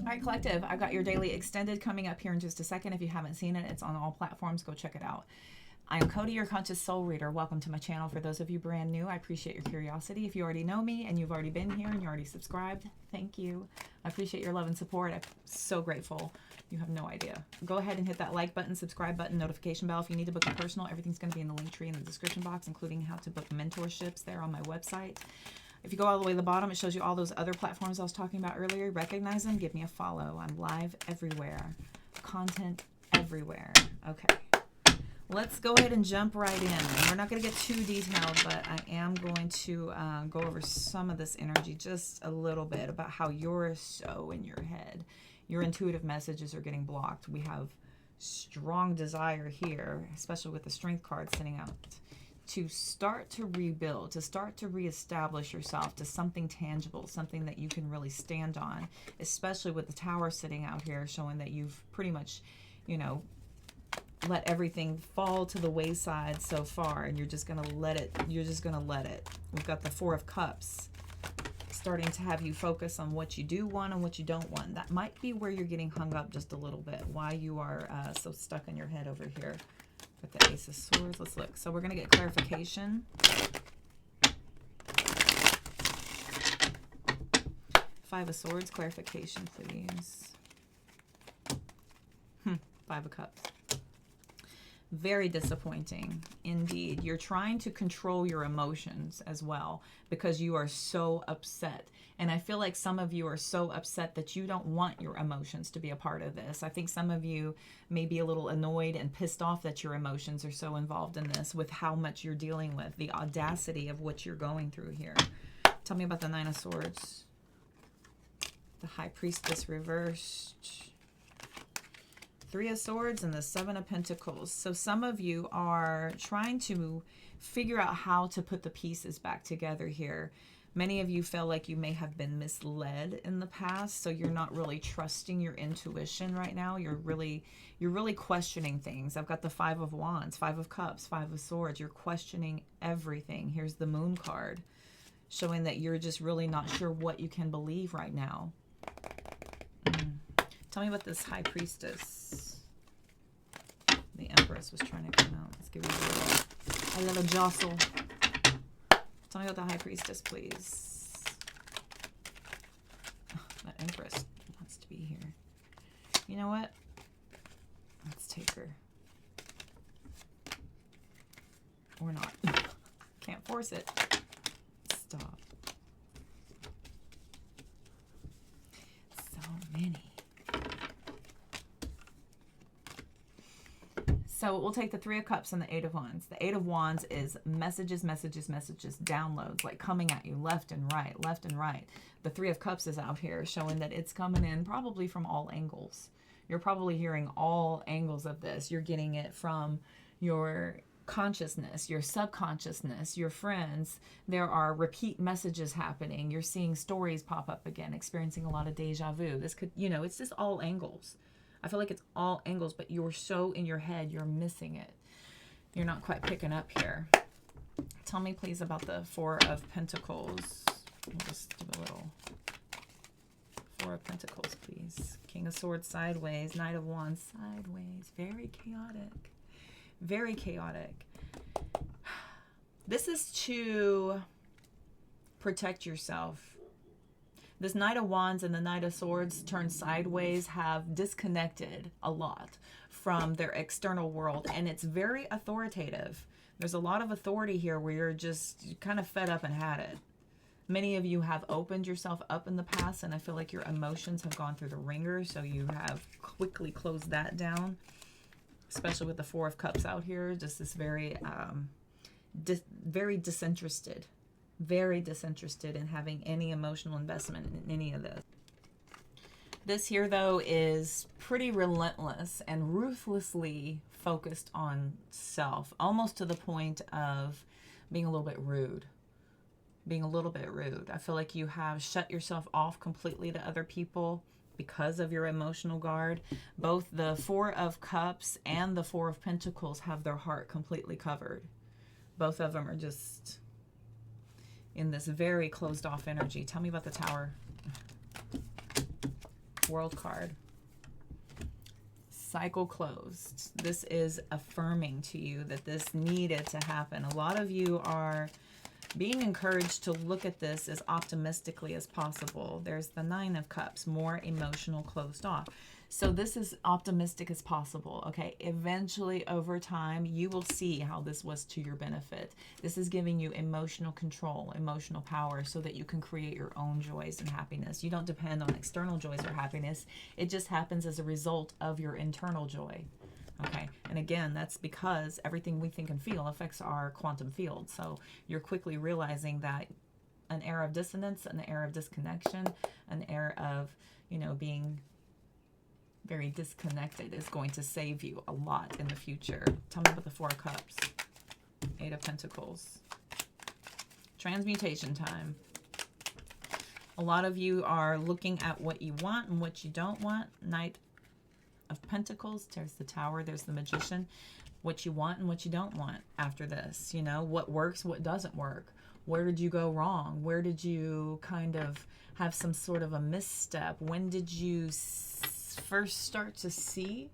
All right, collective, I've got your daily extended coming up here in just a second. If you haven't seen it, it's on all platforms. Go check it out. I am Cody, your conscious soul reader. Welcome to my channel. For those of you brand new, I appreciate your curiosity. If you already know me and you've already been here and you're already subscribed, thank you. I appreciate your love and support. I'm so grateful. You have no idea. Go ahead and hit that like button, subscribe button, notification bell. If you need to book a personal, everything's going to be in the link tree in the description box, including how to book mentorships there on my website. If you go all the way to the bottom, it shows you all those other platforms I was talking about earlier. Recognize them, give me a follow. I'm live everywhere. Content everywhere. Okay. Let's go ahead and jump right in. We're not going to get too detailed, but I am going to go over some of this energy just a little bit about how you're so in your head. Your intuitive messages are getting blocked. We have strong desire here, especially with the strength card sitting out, to start to rebuild, to start to reestablish yourself to something tangible, something that you can really stand on, especially with the tower sitting out here showing that you've pretty much, you know, let everything fall to the wayside so far, and you're just going to let it. You're just going to let it. We've got the Four of Cups starting to have you focus on what you do want and what you don't want. That might be where you're getting hung up just a little bit, why you are so stuck in your head over here. With the Ace of Swords, let's look. So we're going to get clarification. Five of Swords, clarification, please. Five of Cups. Very disappointing indeed. You're trying to control your emotions as well because you are so upset. And I feel like some of you are so upset that you don't want your emotions to be a part of this. I think some of you may be a little annoyed and pissed off that your emotions are so involved in this with how much you're dealing with, the audacity of what you're going through here. Tell me about the Nine of Swords. The High Priestess reversed. Three of Swords and the Seven of Pentacles. So some of you are trying to figure out how to put the pieces back together here. Many of you feel like you may have been misled in the past, so you're not really trusting your intuition right now. You're really questioning things. I've got the Five of Wands, Five of Cups, Five of Swords. You're questioning everything. Here's the Moon card, showing that you're just really not sure what you can believe right now. Tell me about this High Priestess. The Empress was trying to come out. Let's give you a little jostle. Tell me about the High Priestess, please. Oh, that Empress wants to be here. You know what? Let's take her. Or not. Can't force it. Stop. So many. So we'll take the Three of Cups and the Eight of Wands. The Eight of Wands is messages, messages, messages, downloads, like coming at you left and right, left and right. The Three of Cups is out here showing that it's coming in probably from all angles. You're probably hearing all angles of this. You're getting it from your consciousness, your subconsciousness, your friends. There are repeat messages happening. You're seeing stories pop up again, experiencing a lot of deja vu. This could, you know, it's just all angles. I feel like it's all angles, but you're so in your head, you're missing it. You're not quite picking up here. Tell me, please, about the Four of Pentacles. We'll just do a little Four of Pentacles, please. King of Swords sideways, Knight of Wands sideways. Very chaotic. Very chaotic. This is to protect yourself. This Knight of Wands and the Knight of Swords turned sideways have disconnected a lot from their external world, and it's very authoritative. There's a lot of authority here where you're just kind of fed up and had it. Many of you have opened yourself up in the past, and I feel like your emotions have gone through the ringer, so you have quickly closed that down, especially with the Four of Cups out here. Just this very, very disinterested. Very disinterested in having any emotional investment in any of this. This here, though, is pretty relentless and ruthlessly focused on self, almost to the point of being a little bit rude. Being a little bit rude. I feel like you have shut yourself off completely to other people because of your emotional guard. Both the Four of Cups and the Four of Pentacles have their heart completely covered. Both of them are just in this very closed off energy. Tell me about the Tower. World card. Cycle closed. This is affirming to you that this needed to happen. A lot of you are being encouraged to look at this as optimistically as possible. There's the Nine of Cups, more emotional, closed off. So this is optimistic as possible, okay? Eventually, over time, you will see how this was to your benefit. This is giving you emotional control, emotional power, so that you can create your own joys and happiness. You don't depend on external joys or happiness. It just happens as a result of your internal joy, okay? And again, that's because everything we think and feel affects our quantum field. So you're quickly realizing that an era of dissonance, an era of disconnection, an era of, you know, being very disconnected is going to save you a lot in the future. Tell me about the Four of Cups. Eight of Pentacles. Transmutation time. A lot of you are looking at what you want and what you don't want. Knight of Pentacles. There's the Tower. There's the Magician. What you want and what you don't want after this. You know, what works, what doesn't work. Where did you go wrong? Where did you kind of have some sort of a misstep? When did you first start to see,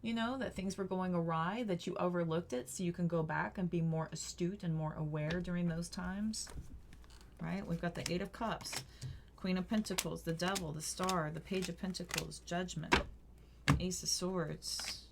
you know, that things were going awry, that you overlooked it, so you can go back and be more astute and more aware during those times, right? We've got the Eight of Cups, Queen of Pentacles, the Devil, the Star, the Page of Pentacles, Judgment, Ace of Swords.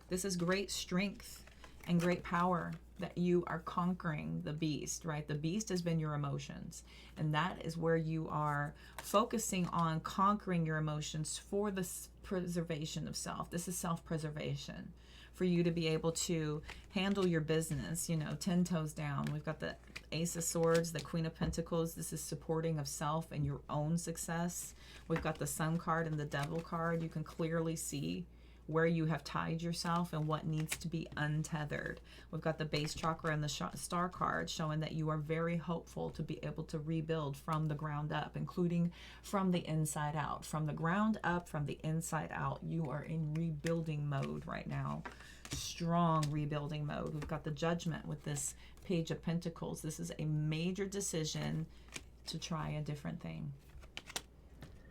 This is great strength and great power that you are conquering the beast, right? The beast has been your emotions, and that is where you are focusing on conquering your emotions for the preservation of self. This is self-preservation, for you to be able to handle your business, you know, 10 toes down. We've got the Ace of Swords, the Queen of Pentacles. This is supporting of self and your own success. We've got the Sun card and the Devil card. You can clearly see where you have tied yourself and what needs to be untethered. We've got the base chakra and the Star card, showing that you are very hopeful to be able to rebuild from the ground up, including from the inside out. From the ground up, from the inside out, you are in rebuilding mode right now. Strong rebuilding mode. We've got the Judgment with this Page of Pentacles. This is a major decision to try a different thing,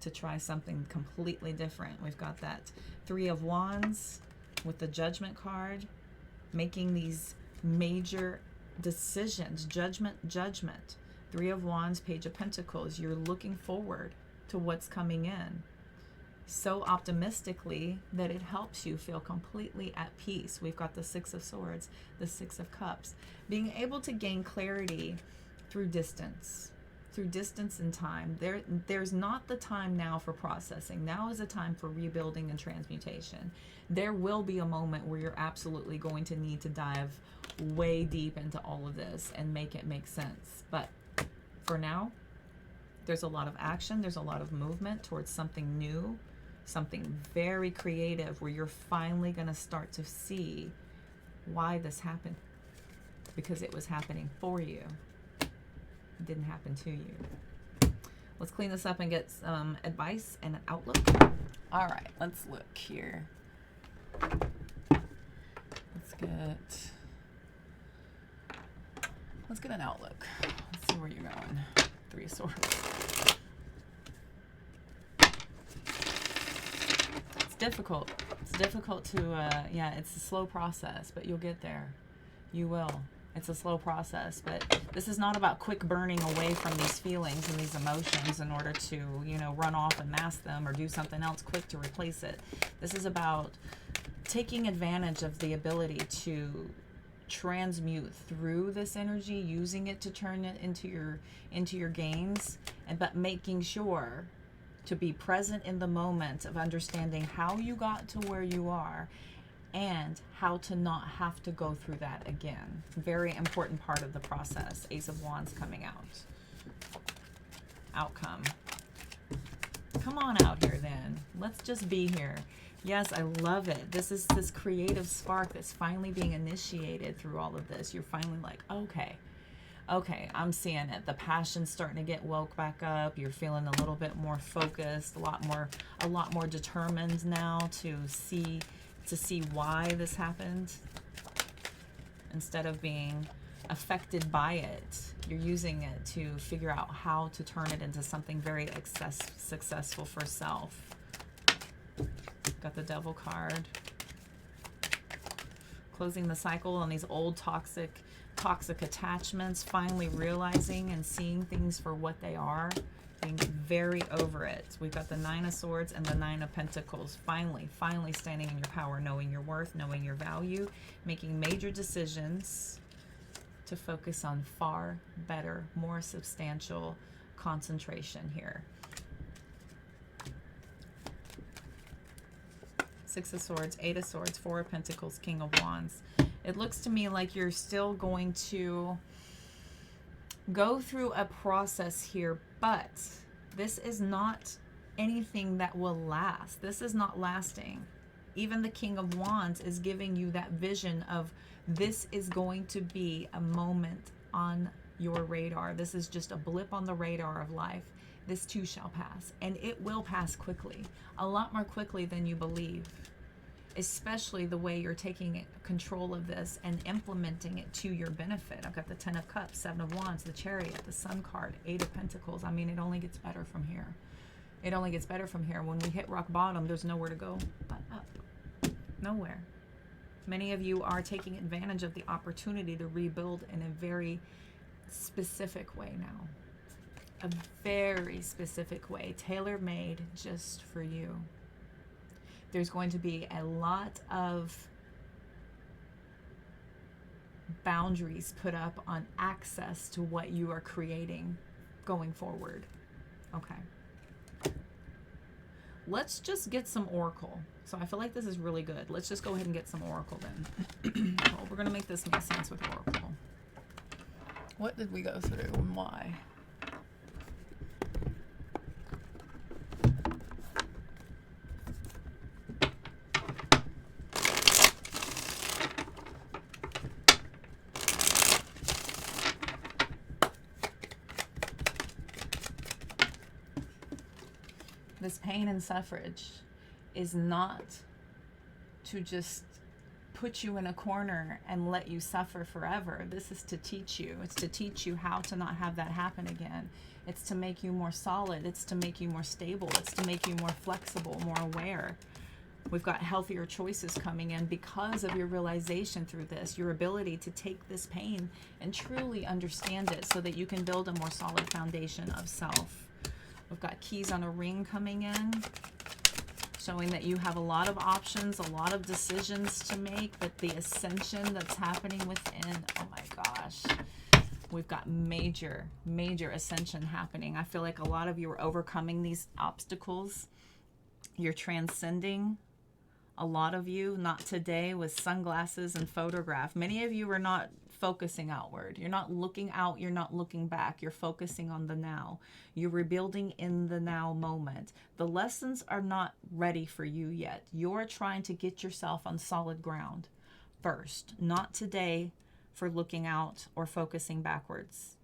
to try something completely different. We've got that Three of Wands with the Judgment card, making these major decisions. Judgment. Three of Wands, Page of Pentacles. You're looking forward to what's coming in so optimistically that it helps you feel completely at peace. We've got the Six of Swords, the Six of Cups. Being able to gain clarity through distance. Through distance and time. There's not the time now for processing. Now is a time for rebuilding and transmutation. There will be a moment where you're absolutely going to need to dive way deep into all of this and make it make sense. But for now, there's a lot of action. There's a lot of movement towards something new, something very creative, where you're finally going to start to see why this happened. Because it was happening for you. Didn't happen to you. Let's clean this up and get some advice and an outlook. All right, let's look here. Let's get an outlook. Let's see where you're going. Three of Swords. It's difficult. It's difficult to yeah, it's a slow process, but you'll get there. You will. It's a slow process, but this is not about quick burning away from these feelings and these emotions in order to, you know, run off and mask them or do something else quick to replace it. This is about taking advantage of the ability to transmute through this energy, using it to turn it into your gains, but making sure to be present in the moment of understanding how you got to where you are and how to not have to go through that again. Very important part of the process. Ace of Wands coming out. Outcome. Come on out here then. Let's just be here. Yes, I love it. This is this creative spark that's finally being initiated through all of this. You're finally like, okay, I'm seeing it. The passion's starting to get woke back up. You're feeling a little bit more focused, a lot more determined now to see why this happened, instead of being affected by it. You're using it to figure out how to turn it into something very successful for self. Got the Devil card. Closing the cycle on these old toxic attachments, finally realizing and seeing things for what they are, being very over it. We've got the Nine of Swords and the Nine of Pentacles. Finally standing in your power, knowing your worth, knowing your value, making major decisions to focus on far better, more substantial concentration here. Six of Swords, Eight of Swords, Four of Pentacles, King of Wands. It looks to me like you're still going to go through a process here, but this is not anything that will last. This is not lasting. Even the King of Wands is giving you that vision of this is going to be a moment on your radar. This is just a blip on the radar of life. This too shall pass, and it will pass quickly, a lot more quickly than you believe, especially the way you're taking control of this and implementing it to your benefit. I've got the Ten of Cups, Seven of Wands, the Chariot, the Sun card, Eight of Pentacles. I mean, it only gets better from here. It only gets better from here. When we hit rock bottom, there's nowhere to go but up. Nowhere. Many of you are taking advantage of the opportunity to rebuild in a very specific way now. A very specific way, tailor-made just for you. There's going to be a lot of boundaries put up on access to what you are creating going forward. Okay. Let's just get some Oracle. So I feel like this is really good. Let's just go ahead and get some Oracle then. Well, we're going to make this make sense with Oracle. What did we go through and why? This pain and suffrage is not to just put you in a corner and let you suffer forever. This is to teach you. It's to teach you how to not have that happen again. It's to make you more solid. It's to make you more stable. It's to make you more flexible, more aware. We've got healthier choices coming in because of your realization through this, your ability to take this pain and truly understand it so that you can build a more solid foundation of self. We've got keys on a ring coming in, showing that you have a lot of options, a lot of decisions to make, but the ascension that's happening within, oh my gosh, we've got major ascension happening. I feel like a lot of you are overcoming these obstacles. You're transcending. A lot of you, not today, with sunglasses and photograph. Many of you are not focusing outward. You're not looking out. You're not looking back. You're focusing on the now. You're rebuilding in the now moment. The lessons are not ready for you yet. You're trying to get yourself on solid ground first. Not today for looking out or focusing backwards.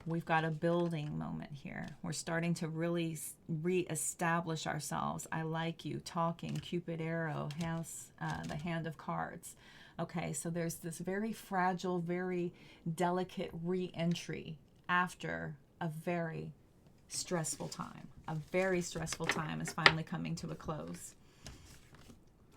We've got a building moment here. We're starting to really reestablish ourselves. I like you, talking, Cupid arrow, house, the hand of cards. Okay, so there's this very fragile, very delicate re-entry after a very stressful time. A very stressful time is finally coming to a close.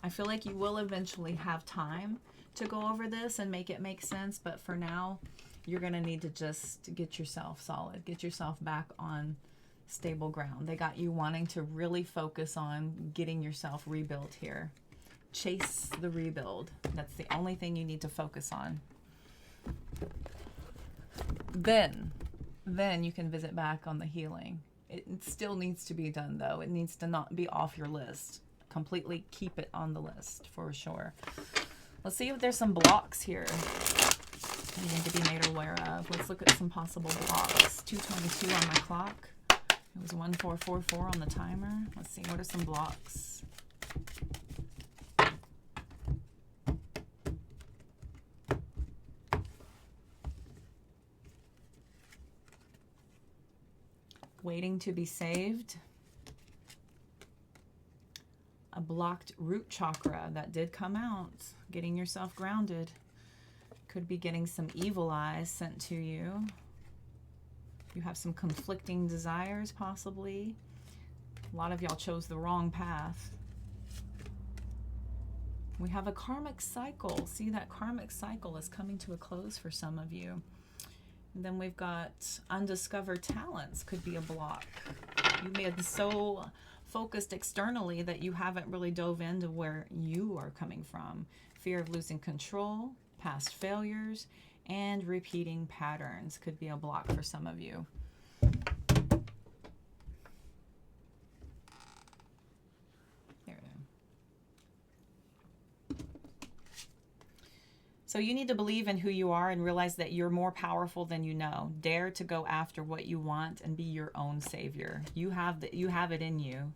I feel like you will eventually have time to go over this and make it make sense, but for now, you're going to need to just get yourself solid, get yourself back on stable ground. They got you wanting to really focus on getting yourself rebuilt here. Chase the rebuild. That's the only thing you need to focus on. Then you can visit back on the healing. It still needs to be done, though. It needs to not be off your list. Completely keep it on the list for sure. Let's see if there's some blocks here you need to be made aware of. Let's look at some possible blocks. 2:22 on my clock. It was 1444 on the timer. Let's see, what are some blocks? Waiting to be saved. A blocked root chakra that did come out. Getting yourself grounded. could be getting some evil eyes sent to you. You have some conflicting desires, possibly. A lot of y'all chose the wrong path. We have a karmic cycle. See, that karmic cycle is coming to a close for some of you. And then we've got undiscovered talents could be a block. You may have been so focused externally that you haven't really dove into where you are coming from. Fear of losing control, past failures, and repeating patterns could be a block for some of you. There it is. So you need to believe in who you are and realize that you're more powerful than you know. Dare to go after what you want and be your own savior. You have it in you.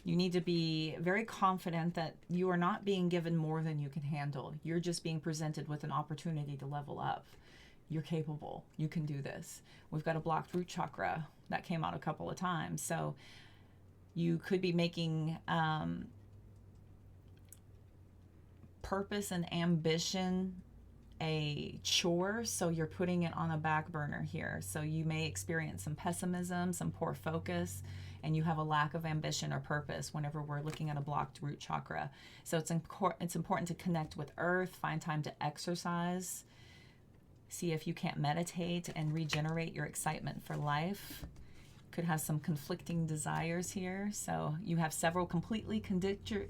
You need to be very confident that you are not being given more than you can handle. You're just being presented with an opportunity to level up. You're capable. You can do this. We've got a blocked root chakra that came out a couple of times. So you could be making purpose and ambition a chore, so you're putting it on a back burner here. So you may experience some pessimism, some poor focus, and you have a lack of ambition or purpose whenever we're looking at a blocked root chakra. So it's important to connect with earth, find time to exercise, see if you can't meditate and regenerate your excitement for life. Could have some conflicting desires here. So you have several completely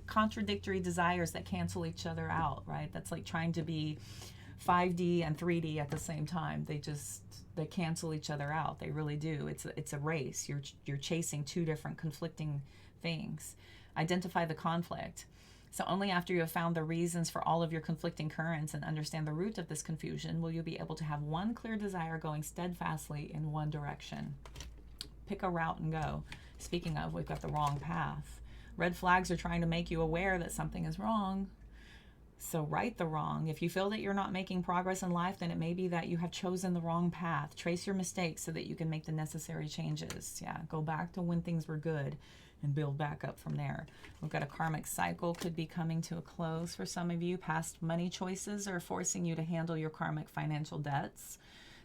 contradictory desires that cancel each other out, right? That's like trying to be 5D and 3D at the same time. They cancel each other out. They really do. It's a race. You're chasing two different conflicting things. Identify the conflict. So only after you have found the reasons for all of your conflicting currents and understand the root of this confusion will you be able to have one clear desire going steadfastly in one direction. Pick a route and go. Speaking of, we've got the wrong path. Red flags are trying to make you aware that something is wrong. So right the wrong. If you feel that you're not making progress in life, then it may be that you have chosen the wrong path. Trace your mistakes so that you can make the necessary changes. Yeah, go back to when things were good and build back up from there. We've got a karmic cycle could be coming to a close for some of you. Past money choices are forcing you to handle your karmic financial debts.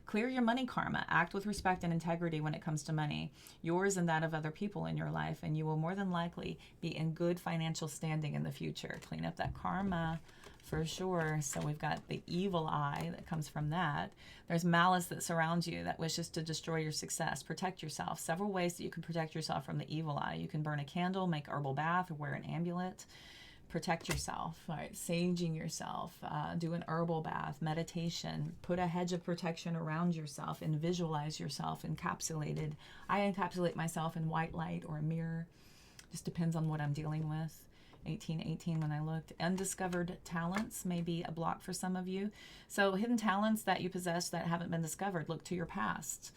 Clear your money karma. Act with respect and integrity when it comes to money, yours and that of other people in your life, and you will more than likely be in good financial standing in the future. Clean up that karma for sure. So we've got the evil eye that comes from that. There's malice that surrounds you that wishes to destroy your success. Protect yourself. Several ways that you can protect yourself from the evil eye. You can burn a candle, make herbal bath, or wear an amulet. Protect yourself, right? Saging yourself, do an herbal bath, meditation, put a hedge of protection around yourself and visualize yourself encapsulated. I encapsulate myself in white light or a mirror. Just depends on what I'm dealing with. 1818 when I looked. Undiscovered talents may be a block for some of you. So hidden talents that you possess that haven't been discovered, look to your past.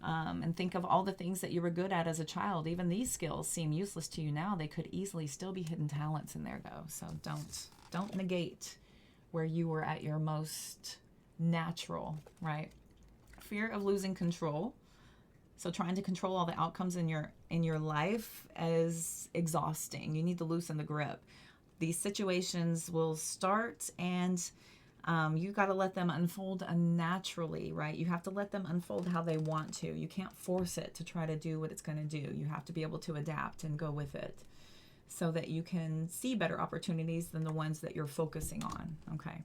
And think of all the things that you were good at as a child. Even these skills seem useless to you now. They could easily still be hidden talents in there, though. So don't negate where you were at your most natural, right? Fear of losing control. So trying to control all the outcomes in your life is exhausting. You need to loosen the grip. These situations will start and you got to let them unfold naturally, right? You have to let them unfold how they want to. You can't force it to try to do what it's going to do. You have to be able to adapt and go with it so that you can see better opportunities than the ones that you're focusing on, okay?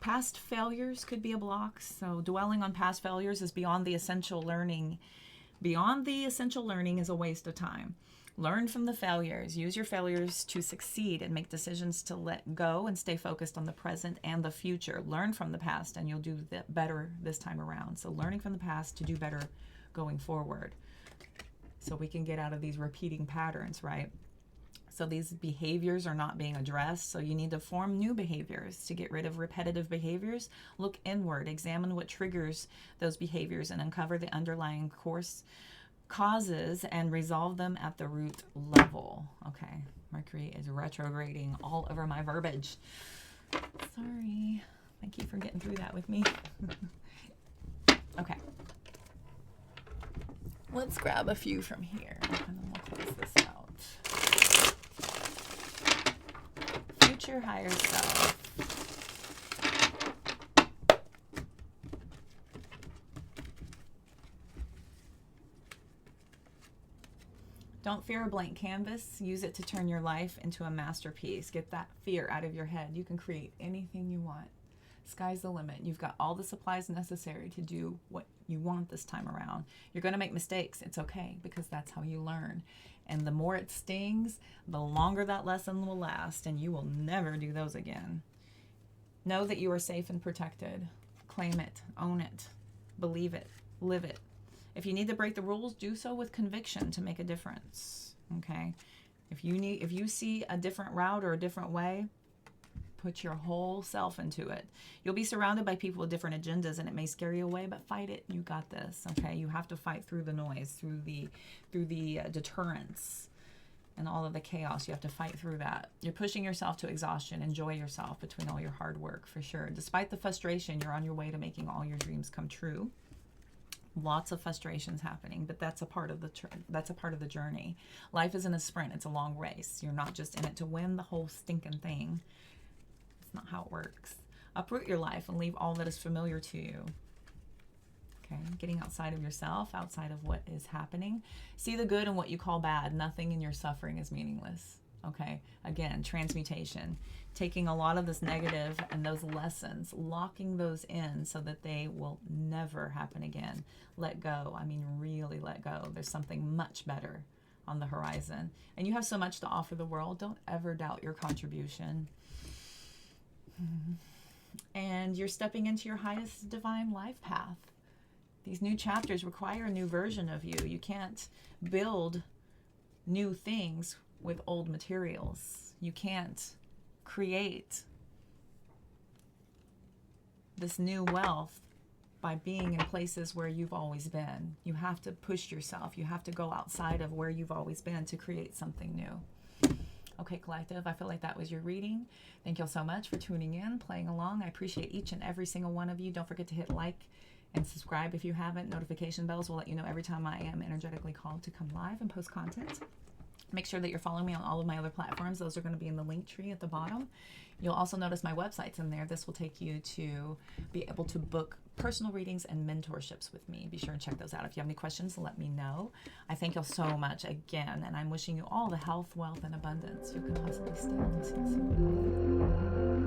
Past failures could be a block. So dwelling on past failures is beyond the essential learning. Beyond the essential learning is a waste of time. Learn from the failures. Use your failures to succeed and make decisions to let go and stay focused on the present and the future. Learn from the past and you'll do better this time around. So learning from the past to do better going forward. So we can get out of these repeating patterns, right? So these behaviors are not being addressed. So you need to form new behaviors to get rid of repetitive behaviors. Look inward, examine what triggers those behaviors and uncover the underlying causes and resolve them at the root level. Okay, Mercury is retrograding all over my verbiage. Sorry. Thank you for getting through that with me. Okay. Let's grab a few from here and then we'll close this out. Future higher self. Don't fear a blank canvas. Use it to turn your life into a masterpiece. Get that fear out of your head. You can create anything you want. Sky's the limit. You've got all the supplies necessary to do what you want this time around. You're going to make mistakes. It's okay, because that's how you learn. And the more it stings, the longer that lesson will last, and you will never do those again. Know that you are safe and protected. Claim it. Own it. Believe it. Live it. If you need to break the rules, do so with conviction to make a difference. Okay? If you see a different route or a different way, put your whole self into it. You'll be surrounded by people with different agendas, and it may scare you away, but fight it. You got this. Okay? You have to fight through the noise, through the deterrence and all of the chaos. You have to fight through that. You're pushing yourself to exhaustion. Enjoy yourself between all your hard work, for sure. Despite the frustration, you're on your way to making all your dreams come true. Lots of frustrations happening, but that's a part of the journey. Life isn't a sprint. It's a long race. You're not just in it to win the whole stinking thing. It's not how it works. Uproot your life and leave all that is familiar to you. Okay, getting outside of yourself, outside of what is happening. See the good in what you call bad. Nothing in your suffering is meaningless. Okay, again, transmutation. Taking a lot of this negative and those lessons, locking those in so that they will never happen again. Let go. I mean, really let go. There's something much better on the horizon. And you have so much to offer the world. Don't ever doubt your contribution. And you're stepping into your highest divine life path. These new chapters require a new version of you. You can't build new things with old materials. You can't create this new wealth by being in places where you've always been. You have to push yourself. You have to go outside of where you've always been to create something new. Okay, collective, I feel like that was your reading. Thank you all so much for tuning in, playing along. I appreciate each and every single one of you. Don't forget to hit like and subscribe if you haven't. Notification bells will let you know every time I am energetically called to come live and post content. Make sure that you're following me on all of my other platforms. Those are going to be in the link tree at the bottom. You'll also notice my website's in there. This will take you to be able to book personal readings and mentorships with me. Be sure and check those out. If you have any questions, let me know. I thank you so much again, and I'm wishing you all the health, wealth, and abundance you can possibly stand to see.